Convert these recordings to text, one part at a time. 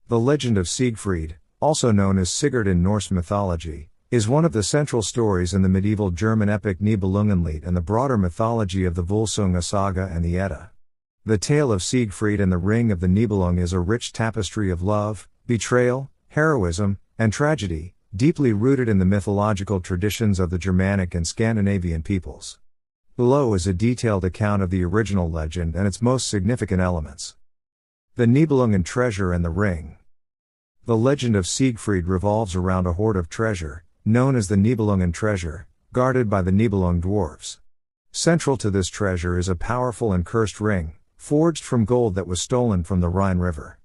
The legend of Siegfried, also known as Sigurd in Norse mythology, is one of the central stories in the medieval German epic Nibelungenlied and the broader mythology of the Volsunga saga and the Edda. The tale of Siegfried and the Ring of the Nibelung is a rich tapestry of love, betrayal, heroism, and tragedy, deeply rooted in the mythological traditions of the Germanic and Scandinavian peoples. Below is a detailed account of the original legend and its most significant elements. The Nibelungen treasure and the ring. The legend of Siegfried revolves around a hoard of treasure, known as the Nibelungen treasure, guarded by the Nibelung dwarves. Central to this treasure is a powerful and cursed ring, forged from gold that was stolen from the Rhine River.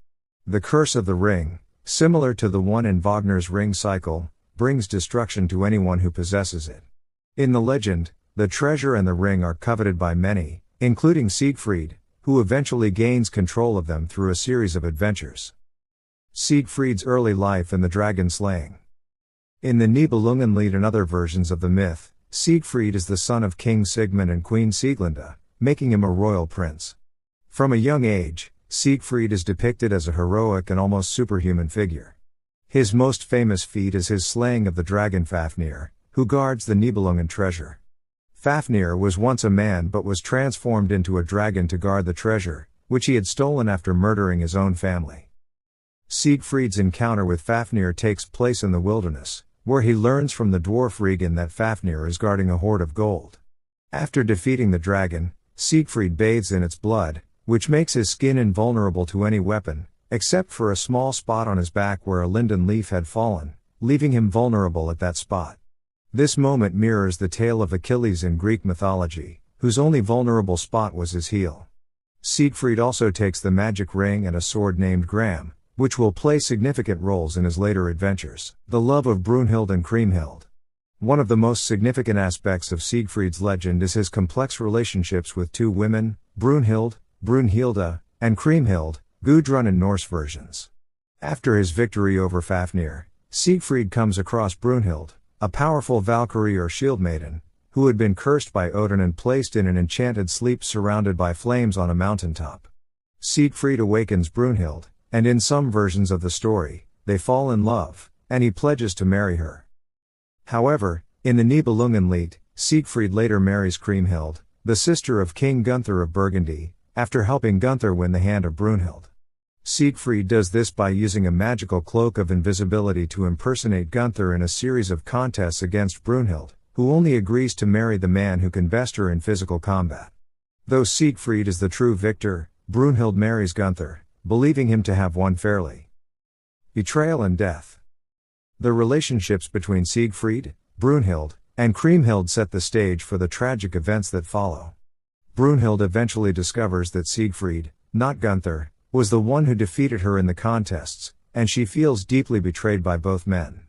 The curse of the ring, similar to the one in Wagner's Ring Cycle, brings destruction to anyone who possesses it. In the legend, the treasure and the ring are coveted by many, including Siegfried, who eventually gains control of them through a series of adventures. Siegfried's early life and the dragon slaying. In the Nibelungenlied and other versions of the myth, Siegfried is the son of King Sigmund and Queen Sieglinde, making him a royal prince. From a young age, Siegfried is depicted as a heroic and almost superhuman figure. His most famous feat is his slaying of the dragon Fafnir, who guards the Nibelungen treasure. Fafnir was once a man but was transformed into a dragon to guard the treasure, which he had stolen after murdering his own family. Siegfried's encounter with Fafnir takes place in the wilderness, where he learns from the dwarf Regan that Fafnir is guarding a hoard of gold. After defeating the dragon, Siegfried bathes in its blood, which makes his skin invulnerable to any weapon, except for a small spot on his back where a linden leaf had fallen, leaving him vulnerable at that spot. This moment mirrors the tale of Achilles in Greek mythology, whose only vulnerable spot was his heel. Siegfried also takes the magic ring and a sword named Gram, which will play significant roles in his later adventures. The love of Brunhild and Kriemhild. One of the most significant aspects of Siegfried's legend is his complex relationships with two women, Brunhild, Brunhilde, and Kriemhild, Gudrun in Norse versions. After his victory over Fafnir, Siegfried comes across Brunhild, a powerful Valkyrie or shield maiden, who had been cursed by Odin and placed in an enchanted sleep surrounded by flames on a mountaintop. Siegfried awakens Brunhild, and in some versions of the story, they fall in love, and he pledges to marry her. However, in the Nibelungenlied, Siegfried later marries Kriemhild, the sister of King Gunther of Burgundy, after helping Gunther win the hand of Brunhild. Siegfried does this by using a magical cloak of invisibility to impersonate Gunther in a series of contests against Brunhild, who only agrees to marry the man who can best her in physical combat. Though Siegfried is the true victor, Brunhild marries Gunther, believing him to have won fairly. Betrayal and death. The relationships between Siegfried, Brunhild, and Kriemhild set the stage for the tragic events that follow. Brunhild eventually discovers that Siegfried, not Gunther, was the one who defeated her in the contests, and she feels deeply betrayed by both men.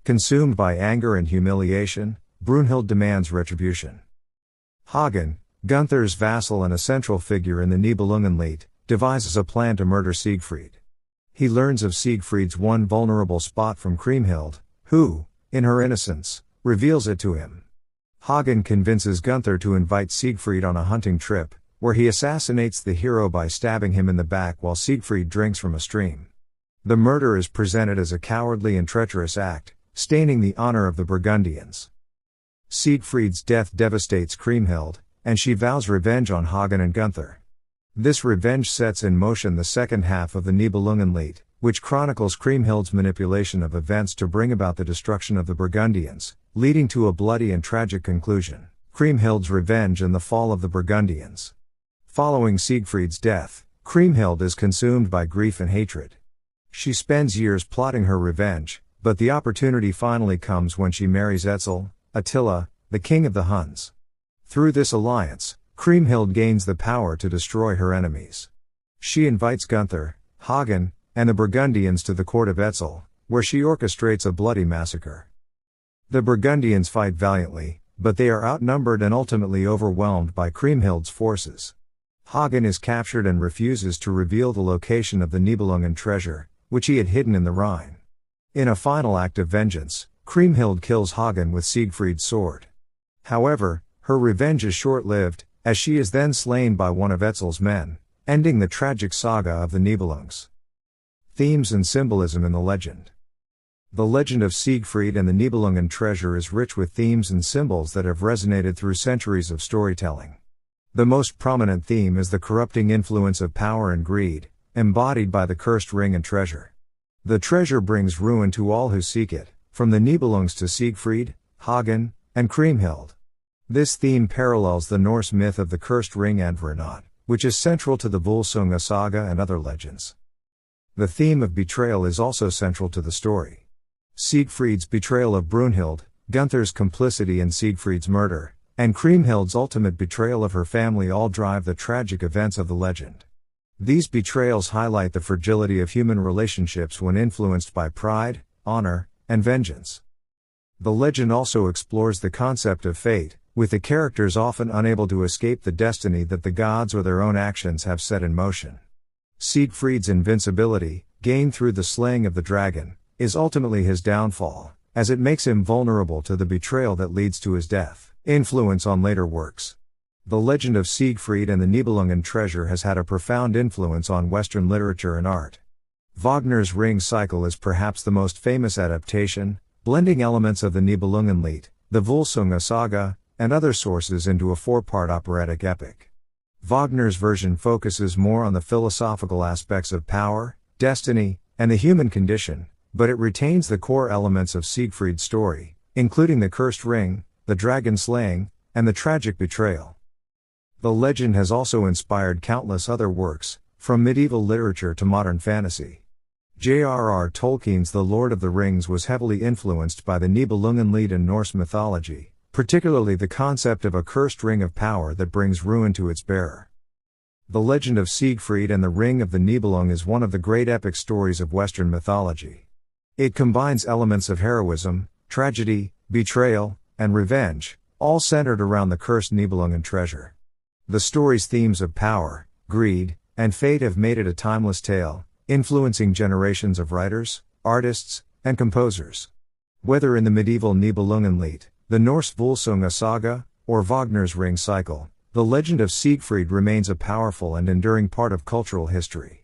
Consumed by anger and humiliation, Brunhild demands retribution. Hagen, Gunther's vassal and a central figure in the Nibelungenlied, devises a plan to murder Siegfried. He learns of Siegfried's one vulnerable spot from Kriemhild, who, in her innocence, reveals it to him. Hagen convinces Gunther to invite Siegfried on a hunting trip, where he assassinates the hero by stabbing him in the back while Siegfried drinks from a stream. The murder is presented as a cowardly and treacherous act, staining the honor of the Burgundians. Siegfried's death devastates Kriemhild, and she vows revenge on Hagen and Gunther. This revenge sets in motion the second half of the Nibelungenlied, which chronicles Kriemhild's manipulation of events to bring about the destruction of the Burgundians, leading to a bloody and tragic conclusion: Kriemhild's revenge and the fall of the Burgundians. Following Siegfried's death, Kriemhild is consumed by grief and hatred. She spends years plotting her revenge, but the opportunity finally comes when she marries Etzel, Attila, the king of the Huns. Through this alliance, Kriemhild gains the power to destroy her enemies. She invites Gunther, Hagen, and the Burgundians to the court of Etzel, where she orchestrates a bloody massacre. The Burgundians fight valiantly, but they are outnumbered and ultimately overwhelmed by Kriemhild's forces. Hagen is captured and refuses to reveal the location of the Nibelungen treasure, which he had hidden in the Rhine. In a final act of vengeance, Kriemhild kills Hagen with Siegfried's sword. However, her revenge is short-lived, as she is then slain by one of Etzel's men, ending the tragic saga of the Nibelungs. Themes and symbolism in the legend. The legend of Siegfried and the Nibelungen treasure is rich with themes and symbols that have resonated through centuries of storytelling. The most prominent theme is the corrupting influence of power and greed, embodied by the cursed ring and treasure. The treasure brings ruin to all who seek it, from the Nibelungs to Siegfried, Hagen, and Kriemhild. This theme parallels the Norse myth of the cursed ring Andvarinnot, which is central to the Volsunga saga and other legends. The theme of betrayal is also central to the story. Siegfried's betrayal of Brunhild, Gunther's complicity in Siegfried's murder, and Kriemhild's ultimate betrayal of her family all drive the tragic events of the legend. These betrayals highlight the fragility of human relationships when influenced by pride, honor, and vengeance. The legend also explores the concept of fate, with the characters often unable to escape the destiny that the gods or their own actions have set in motion. Siegfried's invincibility, gained through the slaying of the dragon, is ultimately his downfall, as it makes him vulnerable to the betrayal that leads to his death. Influence on later works. The legend of Siegfried and the Nibelungen treasure has had a profound influence on Western literature and art. Wagner's Ring Cycle is perhaps the most famous adaptation, blending elements of the Nibelungenlied, the Volsunga saga, and other sources into a four-part operatic epic. Wagner's version focuses more on the philosophical aspects of power, destiny, and the human condition, but it retains the core elements of Siegfried's story, including the cursed ring, the dragon slaying, and the tragic betrayal. The legend has also inspired countless other works, from medieval literature to modern fantasy. J.R.R. Tolkien's The Lord of the Rings was heavily influenced by the Nibelungenlied and Norse mythology, particularly the concept of a cursed ring of power that brings ruin to its bearer. The legend of Siegfried and the Ring of the Nibelung is one of the great epic stories of Western mythology. It combines elements of heroism, tragedy, betrayal, and revenge, all centered around the cursed Nibelungen treasure. The story's themes of power, greed, and fate have made it a timeless tale, influencing generations of writers, artists, and composers. Whether in the medieval Nibelungenlied, the Norse Volsunga saga, or Wagner's Ring Cycle, the legend of Siegfried remains a powerful and enduring part of cultural history.